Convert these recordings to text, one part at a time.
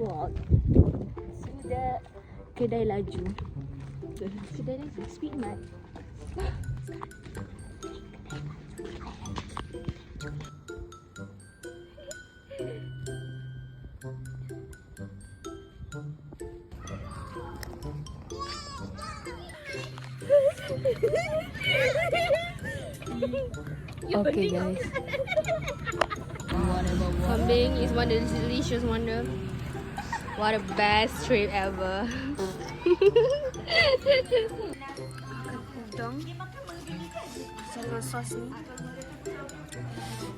walk to the kedai laju. Kedai laju, Speed Mart. Okay guys, kambing is one of the delicious wonder. What a best trip ever. Udang sama sos ni,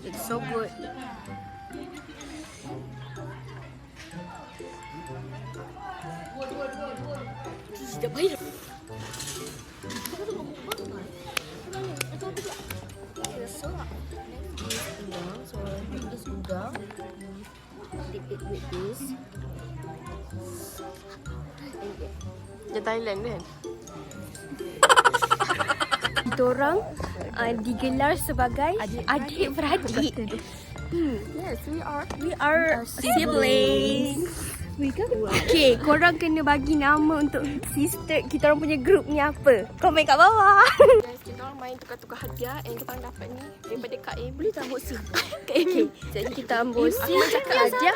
it's so good. Sedap banget. So this udang, dip it with this. Di Thailand kan? Kita orang digelar sebagai adik-beradik. Yes, We are siblings. Okay, korang kena bagi nama untuk sister kita orang punya group ni apa? Komen kat bawah. Guys, kita orang main tukar-tukar hadiah and kita orang dapat ni daripada Kak A. Boleh tak ambil sim? Okay, jadi kita ambil sim. Hadiah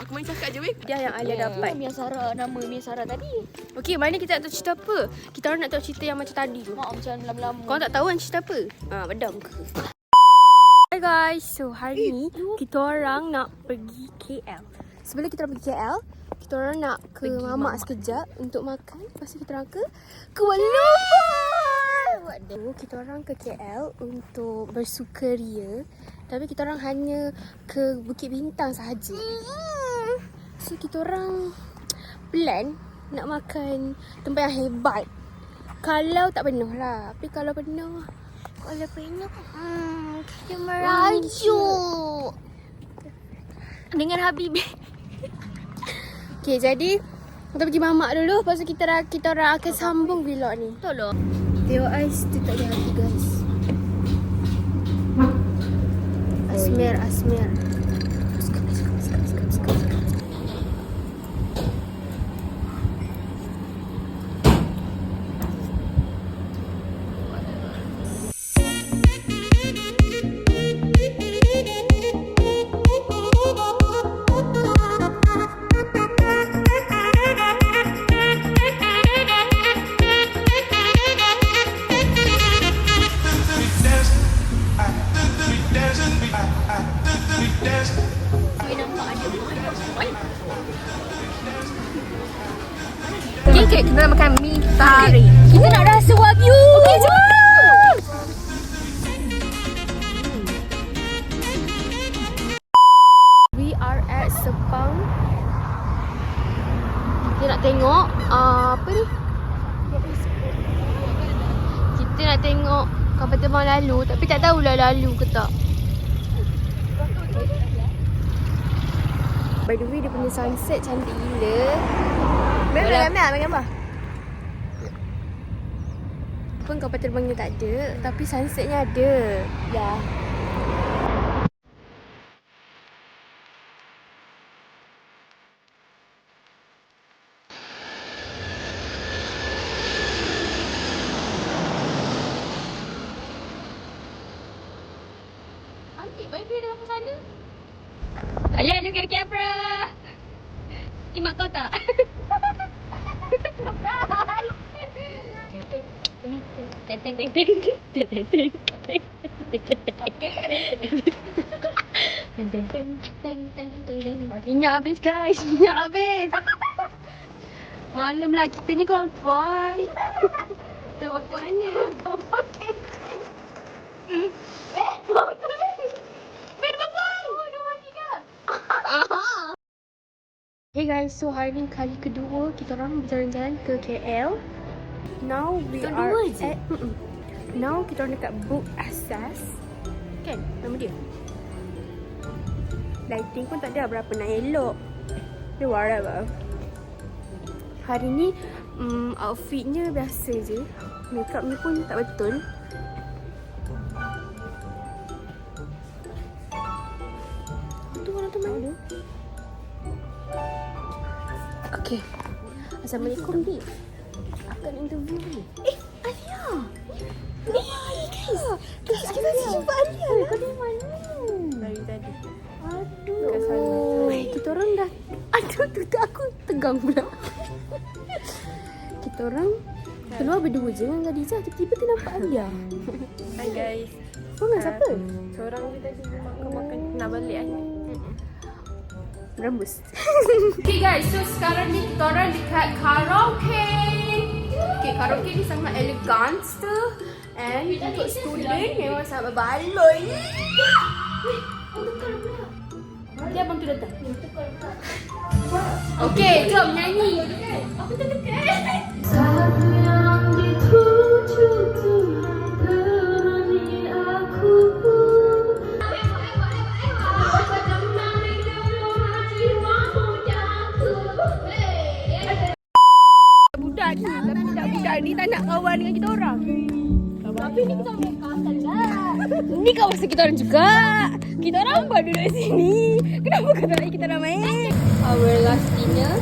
Aku main cakap je weh. dia yang Alia dapat. Mia Sarah, nama Mia Sarah tadi. Okay, mana kita nak tahu cerita apa? Kita orang nak tahu cerita yang macam tadi tu. Mak macam lama-lama. Korang tak tahu kan cerita apa? Bedam ke? Hi guys, so hari ni kita orang nak pergi KL. Sebelum kita orang pergi KL, kita orang nak ke mamak sekejap untuk makan. Lepas tu kita orang ke Kuala Lumpur. Kita orang ke KL untuk bersukaria. Tapi kita orang hanya ke Bukit Bintang sahaja. So kita orang plan nak makan tempat yang hebat. Kalau tak penuh lah. Tapi kalau penuh, kita merajuk dengan Habibie. Okay, jadi kita pergi mamak dulu. Lepas tu kita orang akan sambung vlog ni. Tolong. Tengok ais tu tak ada hati guys. Asmer. Okay, kita nak makan mie tarik. Kita nak rasa wagyu. Okay, jom. We are at Sepang. Kita nak tengok apa ni? Kita nak tengok kapal terbang lalu, tapi tak tahulah lalu ke tak. By the way, dia punya sunset cantik gila. Ambil gambar. Pun kapal terbangnya tak ada, tapi sunsetnya ada. Ya. Ambil baik dalam sana. Alia juga kamera. Imak kau tak? Minyak habis guys, minyak habis. Malam lah kita ni konvoy. Tengok mana. Hey guys, so hari ni kali kedua kita orang berjalan-jalan ke KL. Now we are at now kita orang dekat Book Asas. Kan? Nama dia. Lighting pun tak ada berapa nak elok. Dia warai bah. Hari ni outfitnya biasa je. Makeup ni pun tak betul. Tu orang tu mana? Okay. Assalamualaikum, Bi. Akan interview ni. Alia. Guys, kita jumpa Alia. Kau di mana? Dari tadi. Aduh. Kita orang dah. Aduh, tu aku tegang pula. Kita orang keluar berdua je dengan Khadijah. Tiba-tiba ternampak Alia. Hai guys. Kau dengan siapa? Seorang je tadi makan nak balik ni. Rambus. Okay guys, so sekarang ni kita orang dekat karaoke. Okay, karaoke ni sangat elegan tu. And untuk student memang sangat baloi. Dia abang tu datang. Okay, jom nyanyi. Aku tak dekat. Satu yang dituju Tuhan kerani aku. Budak ni, tapi budak-budak ni tak nak kawan dengan kita orang. Tapi ni kita orang kawan lah. Ni kawasan kita orang juga. Kita orang buat duduk sini. Kenapa kau tak nak kita orang main? Our last dinner.